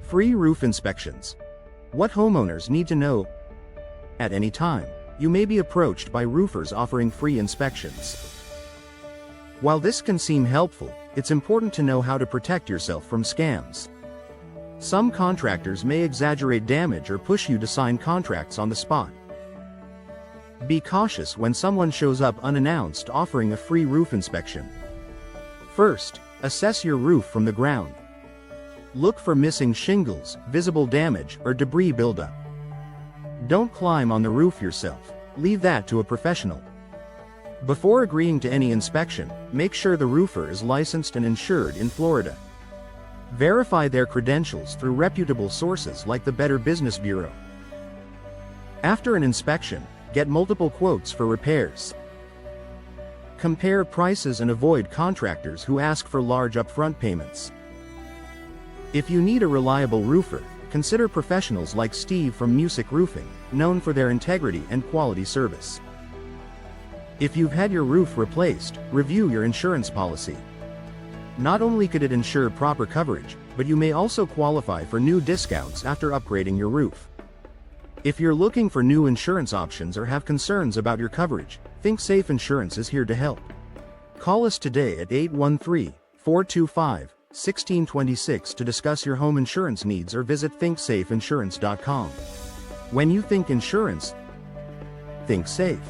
Free roof inspections. What homeowners need to know. At any time, you may be approached by roofers offering free inspections. While this can seem helpful, it's important to know how to protect yourself from scams. Some contractors may exaggerate damage or push you to sign contracts on the spot. Be cautious when someone shows up unannounced offering a free roof inspection. First, assess your roof from the ground. Look for missing shingles, visible damage, or debris buildup. Don't climb on the roof yourself. Leave that to a professional. Before agreeing to any inspection, make sure the roofer is licensed and insured in Florida. Verify their credentials through reputable sources like the Better Business Bureau. After an inspection, get multiple quotes for repairs. Compare prices and avoid contractors who ask for large upfront payments. If you need a reliable roofer, consider professionals like Steve from Musick Roofing, known for their integrity and quality service. If you've had your roof replaced, review your insurance policy. Not only could it ensure proper coverage, but you may also qualify for new discounts after upgrading your roof. If you're looking for new insurance options or have concerns about your coverage, Think Safe Insurance is here to help. Call us today at 813-425-1626 to discuss your home insurance needs or visit thinksafeinsurance.com. When you think insurance, think safe.